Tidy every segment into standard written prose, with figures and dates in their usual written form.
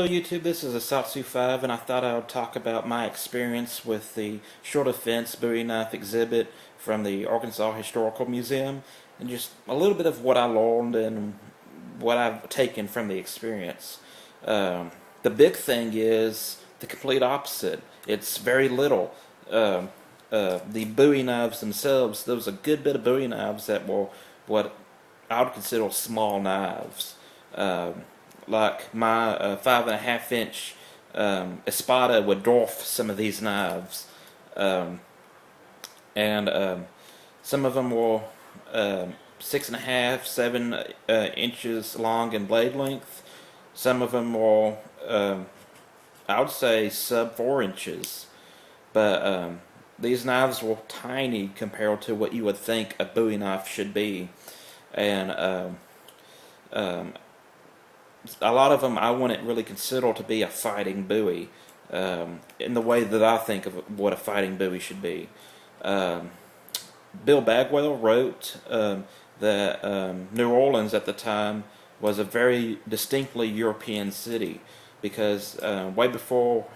Hello YouTube, this is a Satsu 5 and I thought I would talk about my experience with the short offense Bowie knife exhibit from the Arkansas Historical Museum and just a little bit of what I learned and what I've taken from the experience. The big thing is the complete opposite. It's very little. The Bowie knives themselves, there was a good bit of Bowie knives that were what I would consider small knives. Like my 5.5 inch Espada would dwarf some of these knives, and some of them were 6.5, 7 inches long in blade length. Some of them were, I would say, sub 4 inches. But these knives were tiny compared to what you would think a Bowie knife should be, and a lot of them I wouldn't really consider to be a fighting Bowie, in the way that I think of what a fighting Bowie should be. Bill Bagwell wrote that New Orleans at the time was a very distinctly European city because way before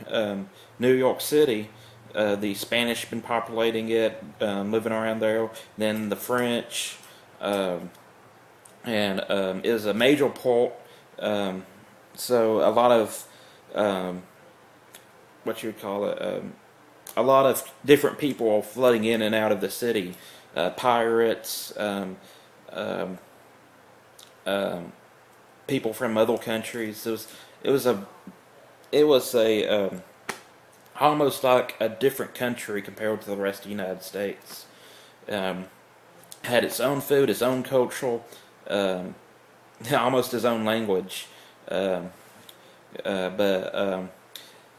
New York City, the Spanish been populating it, living around there, then the French, and is a major port. So a lot of what you would call it, a lot of different people are flooding in and out of the city, pirates, people from other countries. It was a almost like a different country compared to the rest of the United States. Had its own food, its own culture. Almost his own language, but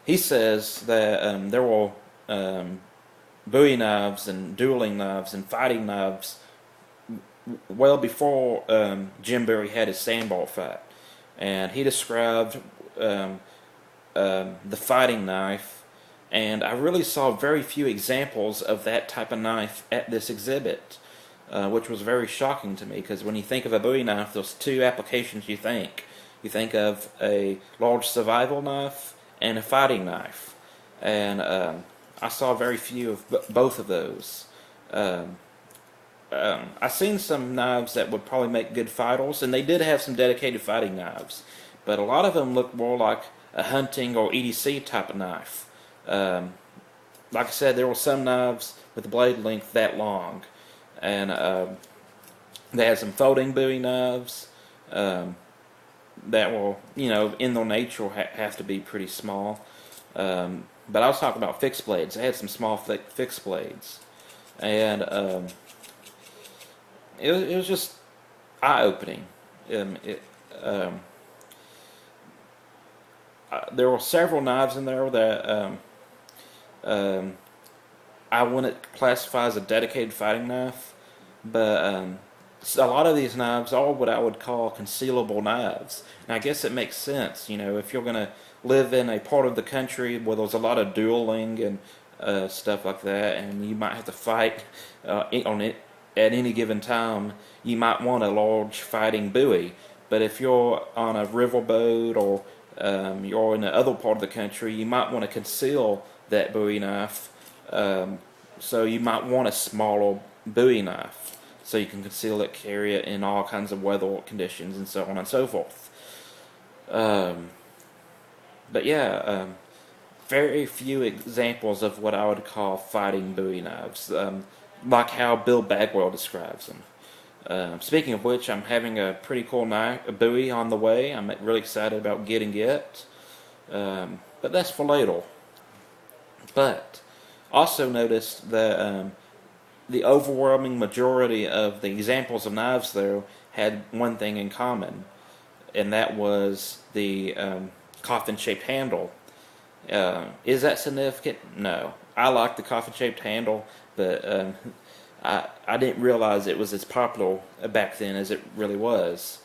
he says that there were Bowie knives and dueling knives and fighting knives well before Jim Bowie had his sandbar fight, and he described the fighting knife, and I really saw very few examples of that type of knife at this exhibit. Which was very shocking to me, because when you think of a Bowie knife, there's two applications you think. You think of a large survival knife and a fighting knife. And I saw very few of both of those. I've seen some knives that would probably make good fighters, and they did have some dedicated fighting knives. But a lot of them look more like a hunting or EDC type of knife. Like I said, there were some knives with the blade length that long. And they had some folding Bowie knives that were, in their nature have to be pretty small. But I was talking about fixed blades. They had some small fixed blades, and it was just eye-opening. There were several knives in there that I wouldn't classify as a dedicated fighting knife, but a lot of these knives are what I would call concealable knives. And I guess it makes sense, if you're going to live in a part of the country where there's a lot of dueling and stuff like that, and you might have to fight on it at any given time, you might want a large fighting Bowie. But if you're on a riverboat or you're in the other part of the country, you might want to conceal that Bowie knife. So you might want a smaller Bowie knife so you can conceal it, carry it in all kinds of weather conditions, and so on and so forth. But yeah, very few examples of what I would call fighting Bowie knives, like how Bill Bagwell describes them. Speaking of which, I'm having a pretty cool knife, a Bowie on the way. I'm really excited about getting it, but that's for later. But also noticed that the overwhelming majority of the examples of knives, though, had one thing in common, and that was the coffin-shaped handle. Is that significant? No. I like the coffin-shaped handle, but I didn't realize it was as popular back then as it really was.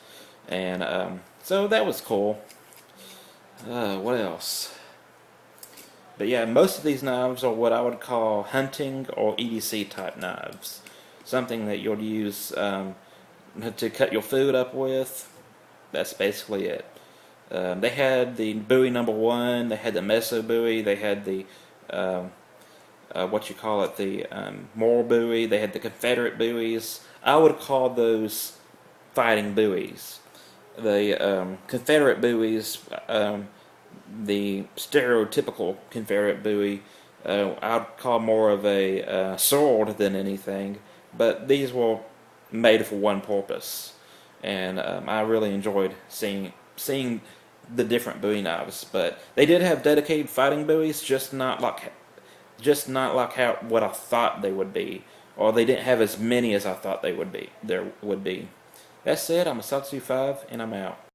And so that was cool. What else? But yeah, most of these knives are what I would call hunting or EDC type knives. Something that you'll use to cut your food up with. That's basically it. They had the Bowie #1, they had the Meso Bowie, they had the what you call it, the Moral Bowie, they had the Confederate Bowies. I would call those fighting buoys. The Confederate buoys, the stereotypical Confederate buoy, I'd call more of a sword than anything, but these were made for one purpose, and I really enjoyed seeing the different Bowie knives. But they did have dedicated fighting buoys, just not like how what I thought they would be, or they didn't have as many as I thought they would be. There would be. That said, I'm a Satsu 5, and I'm out.